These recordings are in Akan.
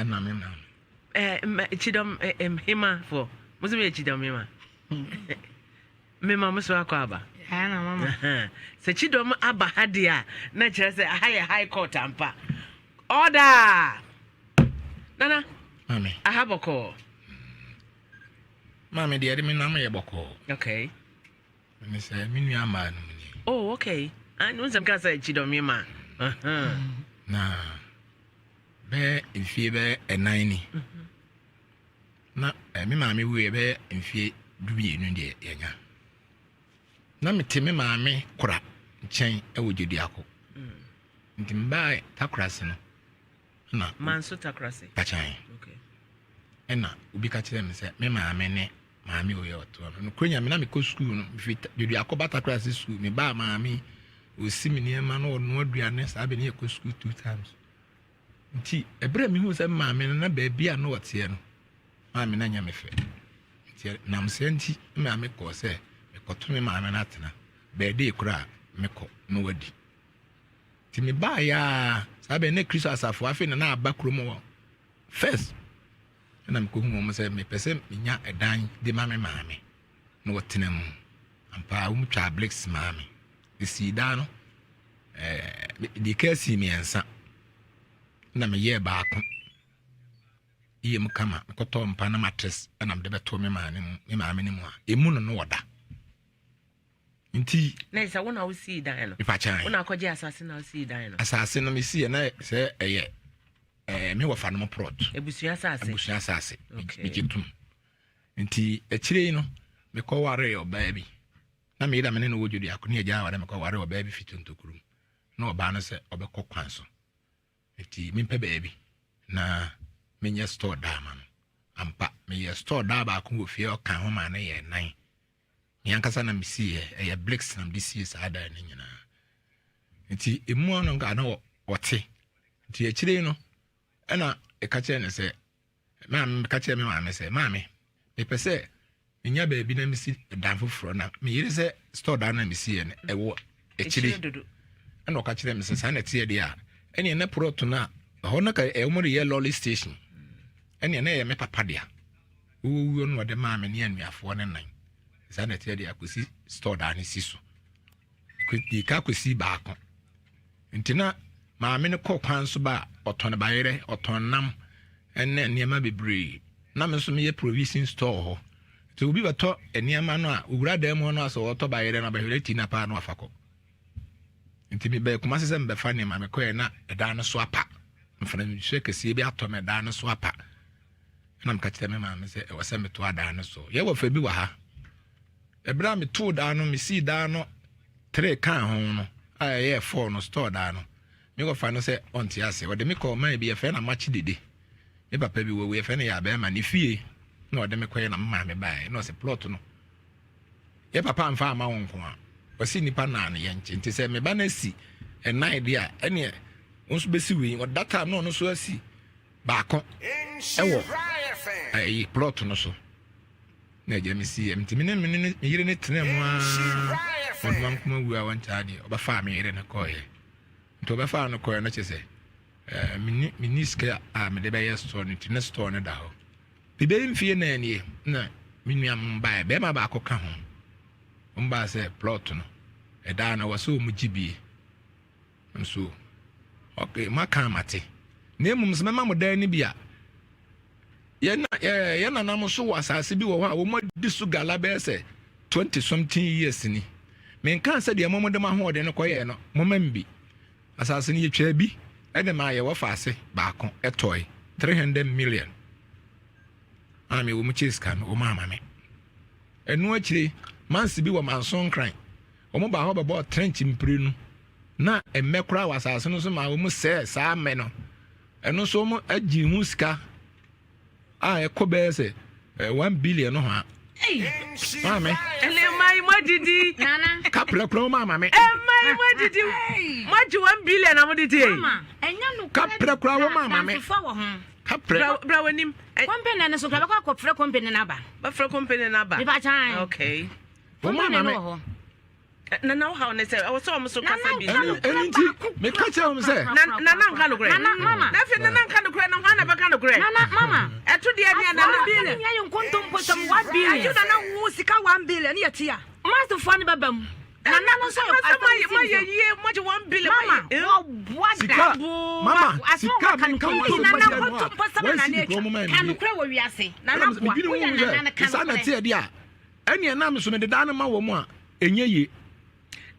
na me ma chidom hima for musume chidom hima me ma muso akwa na mama se chidom aba hadia na kire se high court ampa order nana mami ahaboko mami de me na me boko okay me say me nua ma no ni oh okay and unsam ka say chidom hima na be ifie be enan ni na me maame wu be ifie dubi enu de yenya na mete me maame kora nchen e wogedi ako nti mba takrase no na manso takrase pachan okay ena obi ka kire me se me maame ne maame wo ye oto no kronya me na me ko school no fit dedi akoba takrase school me ba maame osimi ne ma no no aduane sa be ne ko school 2 times nti ebre me hu se maame na ba bia no wote no maame na nya me fe nti na mse nti maame ko se me ko to me maame na tena be de kura me ko no wadi ti me ba ya sa be ne Kristo asafo afi na aba kromo first na me ko hu mo se me pese me nya edan de maame maame no wotena mu ampa wo mtwa blacks maame isi da no di kasi miensa na me ye baako iye mkama ko to mpa na mattress na me de beto me maame ne mu a emu no woda nti na isa wona wo si dan no ipa chan wona akọje asase na wo si dan no asase no me si na se eye me wo fa no prot ebusua asase me jitum nti ekire no me ko ware oba bi na me ida me no wojodi akoni agya ware me ko ware oba bi fituntokuru na oba no se obekọ kwanso nti me mpe ba bi na me nye store da ma no ampa me ye store da ba ko wo fie o kan ho ma na ye nan nyankasa na me si ye blacks na me si sa da na nyina nti emu no ga na wote nti ekire no na e ka kire ne se me ka kire me ma me se ma me pese nya ba bi na me si dan foforo na me yire se store da na me si ye ne ewo ekire na o ka kire me se sa na tie dia ene na proto na ho na ka e mo ye lolly station ene na ye me papa dia wo no de ma me ne anuafo ne nan sa na tie dia akosi store da ne si so kwiti ka akosi baako ntina ma me ne kọ kwan so ba oton ba yere oton nam ene niema bebre na me so me ye provision store ho to obi bato eniema no a owura da mu no aso oto ba yere na ba hwere ti na pa no afako nti me be kuma sese mbe fa ne ma me ko na eda no so apa mfana mi hwe kese bi ato me da no so apa na mka kite me ma me se e wose me to ada no so ye wo fa bi wa ha ebra me to da no me si da no 3 kan ho no a ye 4 no store da no me go fa no se onti ase wo de me ko man bi e fa na machi dede me papa bi wo we fa ne ya ba ma ne fie na wo de me ko ye na ma me ba no se plot no ye papa amfa ama won ko a osi nipa na ne ye nche nti se me ba na si enai dia ene onso besi wi o data no so asi baako ewo ai plot no so na je me si em timi ne yire ne tene mo a odman kuma wu a wanta de oba fa me yire ne ko ye nto oba fa no ko na che se miniska a me de be ye store ne store ne da ho bibe mfie na anie na minua mba be ma baako ka ho mba se plot no eda na waso mu gibie nso okay maka mate nemum se mema mo dan ni bia ye na nam so wasase bi wo ha wo modi su gala be se 20 something years ni men kan se de momo de ma ho de no koye no momambi asase ni yetwa bi e de ma ye wo faase baako etoy 300 million ami wo mu chiska no wo mama me enu akire mansi bi wo manson kran wo mo ba ho be bo trench mpire nu na emekura wasase no so ma wo mu se sa me no eno so mo agi hu sika e ko be se 1 billion no ha mama ele mai modidi nana kapla kro mama me mai modidi maji 1 billion na modidi mama enya no kapla kro wo mama me kapla bra wanim company na so kra ba ko frɛ company na ba ba frɛ company na ba bi ba chan okay wo mama me Nana how ne say I was so kasa bi. Enti me ka che say Nana nka no kure. Mama. Na fi nana nka no kure na hwana be ka no kure. Nana mama. Eto de ade nana billion. Ya yon kontom potam 1 billion. You nana wo sika 1 billion ye tia. Master fo ne babam. Nana no so my ye much 1 billion. Mama. What Sika. Mama. Sika kan kan kontom potam na ne. Kan kure wo wiase. Nana boa. Wo ya nana kan. Sa na tie dia. Ene na me so me de da na ma wo mu a enye ye.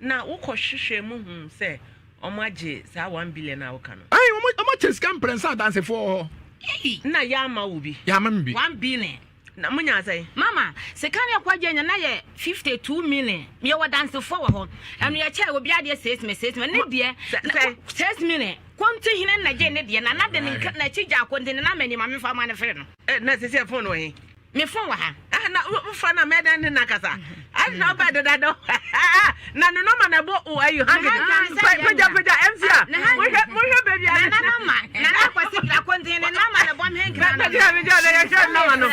Na wo ko hwehwe mu hu se omaje sa 1 billion na wo kan. Ai omo cheska mprensa dance for. Na ya ma wo bi. Ya ma mbi. 1 billion. Na munya say. Mama, se kan ya kwaje nya na ye 52 million. Me wo dance for wo ho. Anu ya che obi ade 6 me ne de 6 million. Konti hine na je ne de na na de na chi ja konti na mani ma me fa ma ne fere no. Na se se phone wo he. Me phone wa ha. Na ufa na medan na kasa. I know better than no. Na no man na bo o ayu hang. Peja MCA. We baby. Na mama. Na kwasi la konti ne na ma na bom hang. Peja ya sha na no.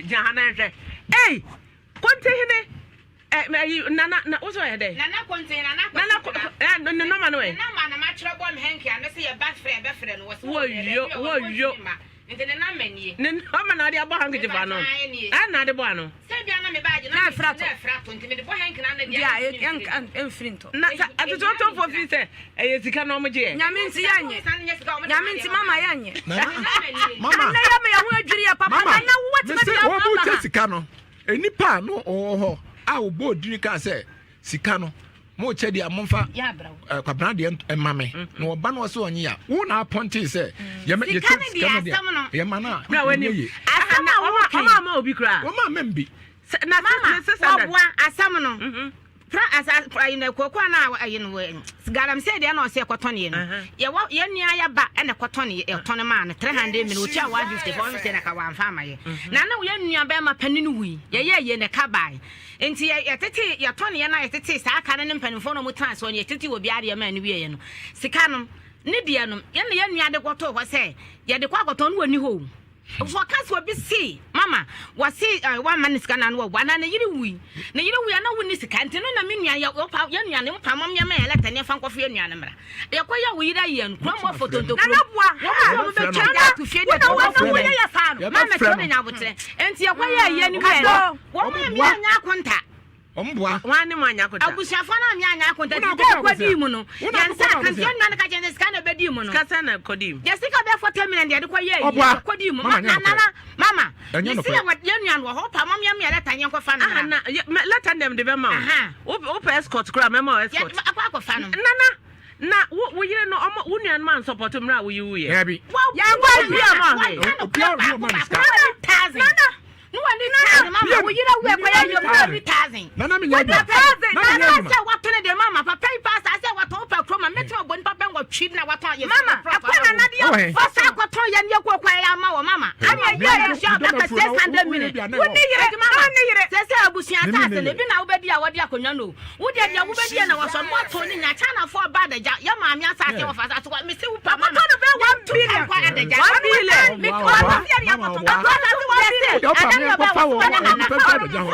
Jahana she. Hey, konti hine na ozo ya dey. Na konti na no man we. Na ma na ma kire bom hang ya na se ye ba frɛ no wo. Wo Ntene na manie. Ne ama na de abo hang je ba no. Na de bo ano. Se bia na me baaje na frato ntime de bo hang na de dia enfrinto. Na atuto to for fi se sika no mo je. Nyame nti yanye. Nyame nti mama yanye. Mama. Na ya me ya ho adwiri ya papa na wo ti me dia. Wo bu sika no. Enipa no oho a wo bo dini ka se sika no. Mo che dia momfa ya bra kwabra de emame na oba no so onye ya wo na appointed se ye me ye mana na wani asama ma obi kra wo ma membi na mama wo asam no pra asa ina kokwa na ayi no garam se de na o se kwotone no ye nua ya ba na kwotone e tone ma no 300 million uchi 150 450 na ka wan fa ma ye na na wo ye nua ba ma paninu wi ye ne ka bai enti ye tete ye tone ye na ye tete sa aka ne mpanimfo no mu trans on ye tete obi ade ma ne wi ye no sika no ne de no ye ne ye nua de kwoto ho se ye de kwakoto no wani ho for caso be see mama was see one man is gonna know one and you we na woni sika ntino na me nua ya nua ne mpa mam ya ma ya leta ne fa nkofo ya nua ne mra ye koya we ira ye nkwa mo foto to na boa wo be cha to fie de wo ya fa no mama to ne nya botre enti ye koya ye ni me wo me nya akonta omboa wani mo anya akonta abusuafo na me anya akonta de kwadi mu no ya nsa kan se nua ne ka je sika na bedi mu no kasa na kodim ya sika be 40 million de koya ye kwadi mu mama you see what ye nua no ho pa mam ya me leta nye nkwa na leta dem de be ma wo pe escort kra me ma escort akwa fa no na wo yire no wo nua no man support mra wo yi wo ye ya bi ya gwa bia ma he obia ma ska no one mama we yira we kwaya yo 1000 nana me nya na say what to the mama papa pass I say what to pa kro ma meto boni papa ngwa twi na what ye mama akwa na de o sa akwato ye ne kwaya ma wo mama ani ye sha ka 600 million wo ni yire say say abusia ta se le bi na wo bedi a wodi akonwa no wo de dia wo bedi na wo so mo to ni nya cha na fo ba da ja ya ma mi asa se wo fa sa so me se wo pa mama to no be 1 billion kwa da ja 1 billion me ko ba se ya ko to na papa wo papa da jaho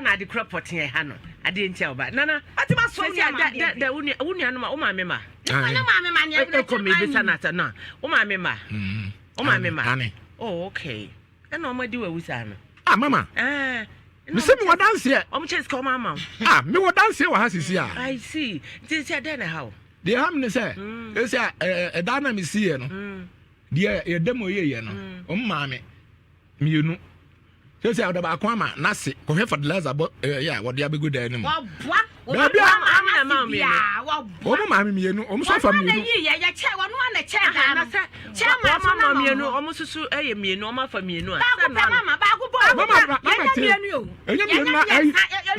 na de crop pot here hano ade ntia oba nana atima so ya da wunu anu ma o ma me ma na ma me ma ne ko me bi sanata na o ma me ma o ma me ma oh okay e na o ma di wa wusa no ah mama Me say me dance here. Chase come mama. Me dance here wa ha sisi a. I see. This is then how. They have me say. They say a dana me see no. Dia e demo ye no. Maame. Mienu. They say oda ba kwa ma na se. Ko he fertilizer but yeah, what dia be good there no. Wa boa. Baby mama mienu. Omo maame mienu. Omo so fa mienu. Ya che wonu na che da no. Che mama mienu. Omo susu eye mienu. Omo fa mienu. Mama ba ku bo. Mama mienu yo. Enye mienu na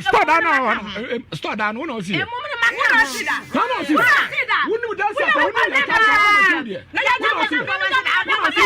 store da na store da no no see. Emu me ma ka see da. No see. Wonu da say ko wonu ya ka dia. Na ya what do you fear that I didn't know?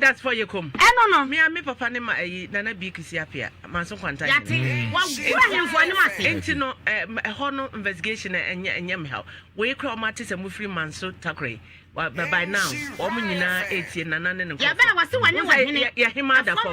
That's for you come. I don't know. Me and me papa name Nana Bikisi appear. Manson Quanta. Ain't no a honor investigation and yam how. We call Martis and Mufri Manso Takre. By now, Omina 18 and none. Yeah, but I was the one who was him out of him.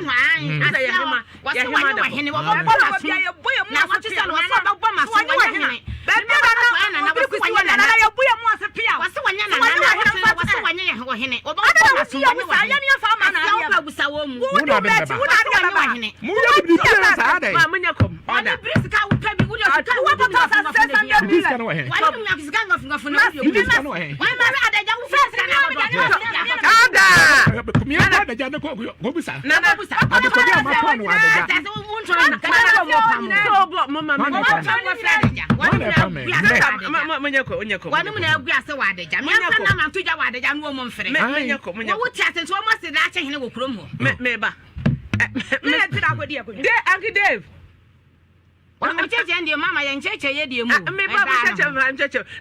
I'm church mama and church ye dear me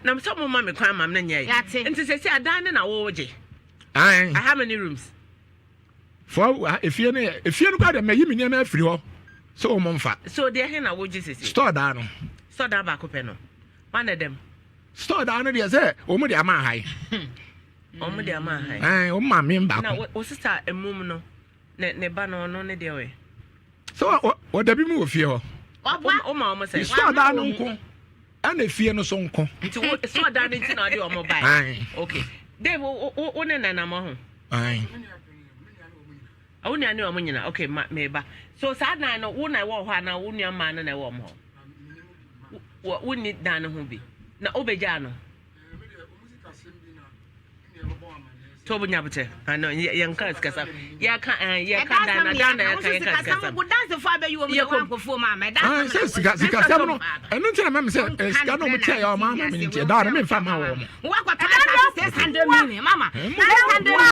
I'm some mammy crime I'm nay. And to say I dine in our OJ. I how many rooms? For if you got a me free so monfa. So dear hen I would just store down. Store down back open. One of them. Store down there say omo dia ma high. Omo dia ma high. O ma me back. Now what sister a mum no ne ba no no ne de we. So what da bi mu ofie O ma o say store down nko. And the fear no so nko. Nti store down nti na de o mo buy. Okay. Dave o ne na mo ho. Aye. Awu ne ane o mo nyina. Okay, me ba. So sad na no wo na wo ho na wo nua ma na wo mo ho. Wo ni dan ho bi. Na obeja no. Tobo nyabute. Ano yanka skasa. Ya ka dan ya ka skasa. Wo dance for be you o mo for ma me dance. Sika no. Enu ntina me say sika no mo tie ya o ma me ntie da na me fa ma wo mo. Wo akwa 600 million mama. 600